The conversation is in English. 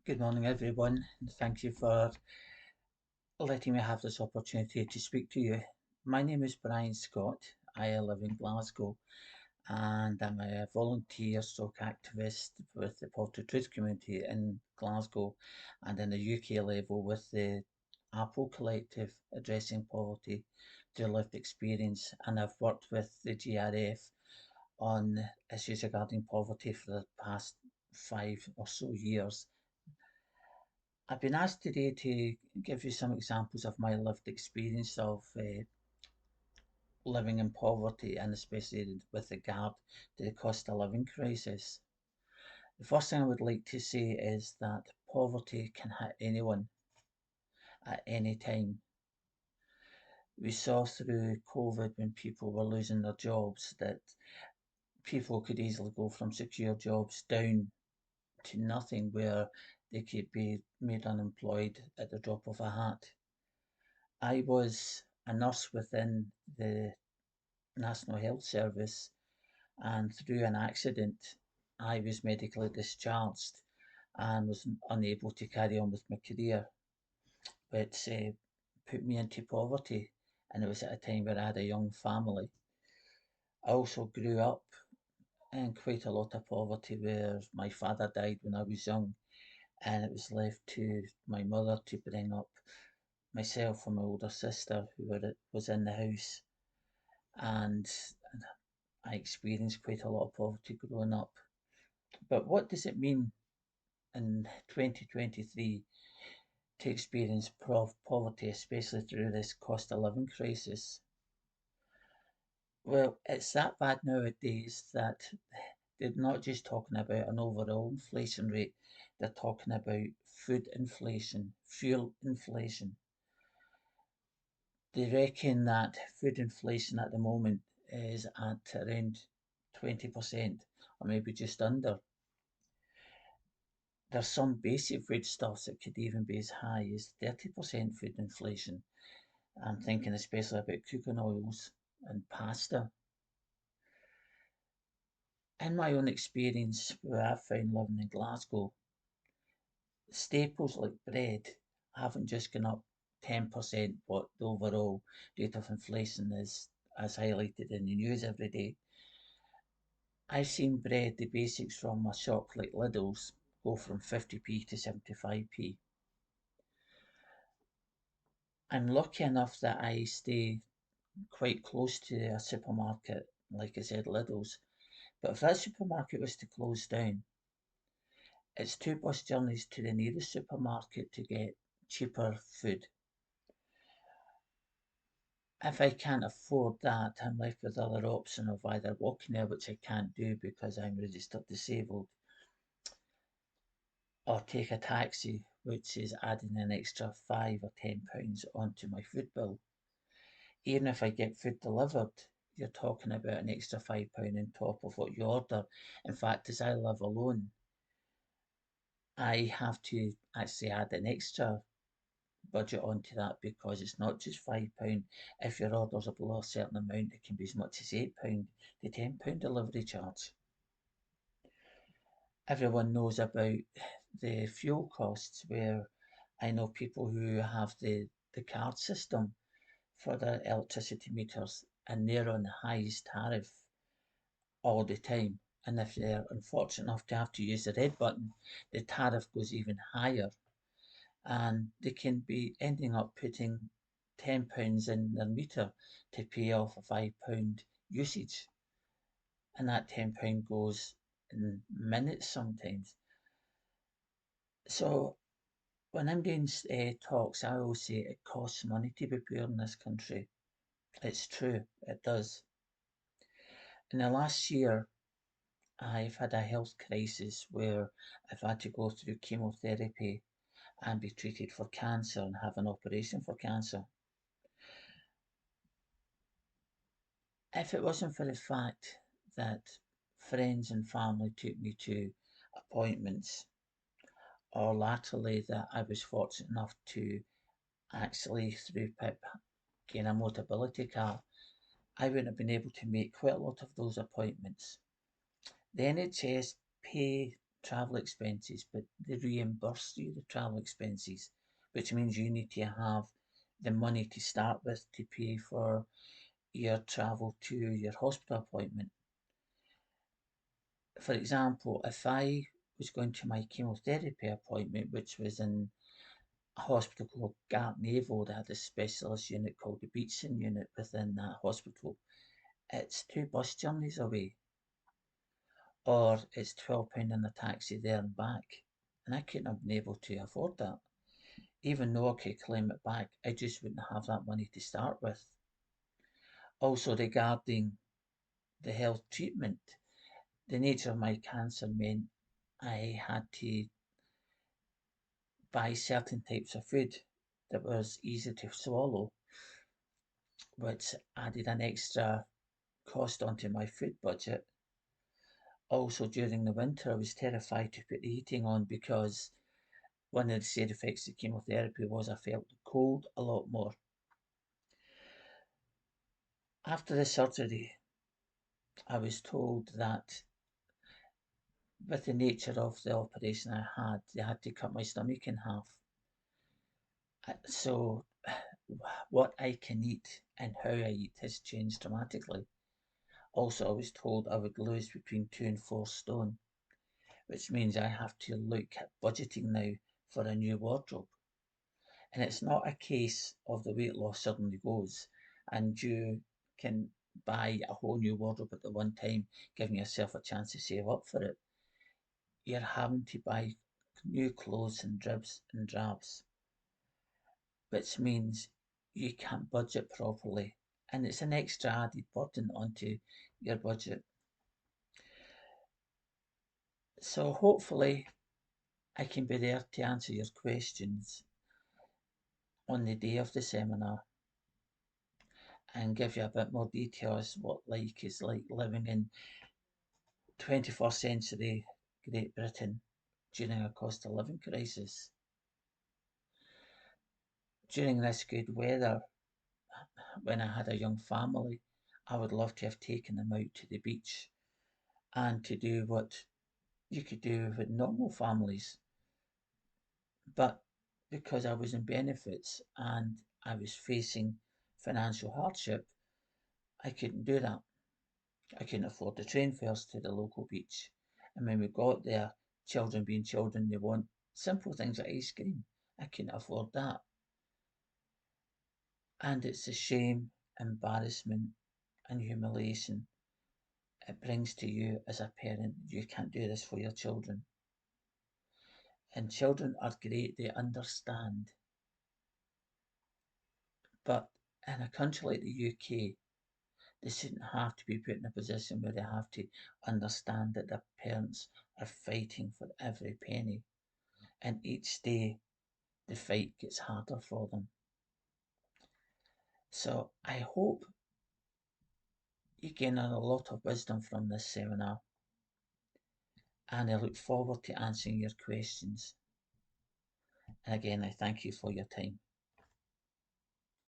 Good morning, everyone, and thank you for letting me have this opportunity to speak to you. My name is Brian Scott. I live in Glasgow and I'm a volunteer stroke activist with the Poultry Trade community in Glasgow and in the UK level with the Apple Collective addressing poverty through lived experience. And I've worked with the JRF on issues regarding poverty for the past 5 or so years. I've been asked today to give you some examples of my lived experience of living in poverty and especially with regard to the cost of living crisis. The first thing I would like to say is that poverty can hit anyone at any time. We saw through COVID when people were losing their jobs that people could easily go from secure jobs down to nothing where they could be made unemployed at the drop of a hat. I was a nurse within the National Health Service, and through an accident, I was medically discharged and was unable to carry on with my career, which put me into poverty. And it was at a time where I had a young family. I also grew up in quite a lot of poverty where my father died when I was young, and it was left to my mother to bring up myself and my older sister was in the house. And I experienced quite a lot of poverty growing up. But what does it mean in 2023 to experience poverty, especially through this cost of living crisis? Well, it's that bad nowadays that they're not just talking about an overall inflation rate, they're talking about food inflation, fuel inflation. They reckon that food inflation at the moment is at around 20% or maybe just under. There's some basic foodstuffs that could even be as high as 30% food inflation. I'm thinking especially about cooking oils and pasta. In my own experience, where I've found living in Glasgow, staples like bread haven't just gone up 10%, what the overall rate of inflation is, as highlighted in the news every day. I've seen bread, the basics from a shop like Lidl's, go from 50p to 75p. I'm lucky enough that I stay quite close to a supermarket, like I said, Lidl's. But if that supermarket was to close down, it's 2 bus journeys to the nearest supermarket to get cheaper food. If I can't afford that, I'm left with the other option of either walking there, which I can't do because I'm registered disabled, or take a taxi, which is adding an extra £5 or £10 onto my food bill. Even if I get food delivered, you're talking about an extra £5 on top of what you order. In fact, as I live alone, I have to actually add an extra budget onto that because it's not just £5. If your orders are below a certain amount, it can be as much as £8 to £10 delivery charge. Everyone knows about the fuel costs, where I know people who have the card system for their electricity meters and they're on the highest tariff all the time. And if they're unfortunate enough to have to use the red button, the tariff goes even higher. And they can be ending up putting £10 in their meter to pay off a £5 usage. And that £10 goes in minutes sometimes. So when I'm doing talks, I always say it costs money to be poor in this country. It's true, it does. In the last year, I've had a health crisis where I've had to go through chemotherapy and be treated for cancer and have an operation for cancer. If it wasn't for the fact that friends and family took me to appointments, or latterly that I was fortunate enough to actually, through PIP, gain a mobility car, I wouldn't have been able to make quite a lot of those appointments. The NHS pay travel expenses, but they reimburse you the travel expenses, which means you need to have the money to start with to pay for your travel to your hospital appointment. For example, if I was going to my chemotherapy appointment, which was in a hospital called Gartnavel, that had a specialist unit called the Beatson unit within that hospital, it's 2 bus journeys away, or it's £12 in a taxi there and back. And I couldn't have been able to afford that. Even though I could claim it back, I just wouldn't have that money to start with. Also, regarding the health treatment, the nature of my cancer meant I had to buy certain types of food that was easy to swallow, which added an extra cost onto my food budget. Also, during the winter, I was terrified to put the heating on because one of the side effects of chemotherapy was I felt the cold a lot more. After the surgery, I was told that with the nature of the operation I had, they had to cut my stomach in half. So, what I can eat and how I eat has changed dramatically. Also, I was told I would lose between 2 and 4 stone, which means I have to look at budgeting now for a new wardrobe. And it's not a case of the weight loss suddenly goes and you can buy a whole new wardrobe at the one time, giving yourself a chance to save up for it. You're having to buy new clothes in dribs and drabs, which means you can't budget properly. And it's an extra added burden onto your budget. So hopefully I can be there to answer your questions on the day of the seminar and give you a bit more details what life is like living in 21st century Great Britain during a cost of living crisis. During this good weather, when I had a young family, I would love to have taken them out to the beach and to do what you could do with normal families. But because I was in benefits and I was facing financial hardship, I couldn't do that. I couldn't afford the train fares to the local beach. And when we got there, children being children, they want simple things like ice cream. I couldn't afford that. And it's a shame, embarrassment, and humiliation it brings to you as a parent. You can't do this for your children. And children are great, they understand. But in a country like the UK, they shouldn't have to be put in a position where they have to understand that their parents are fighting for every penny. And each day the fight gets harder for them. So I hope you gain a lot of wisdom from this seminar, and I look forward to answering your questions. And again, I thank you for your time.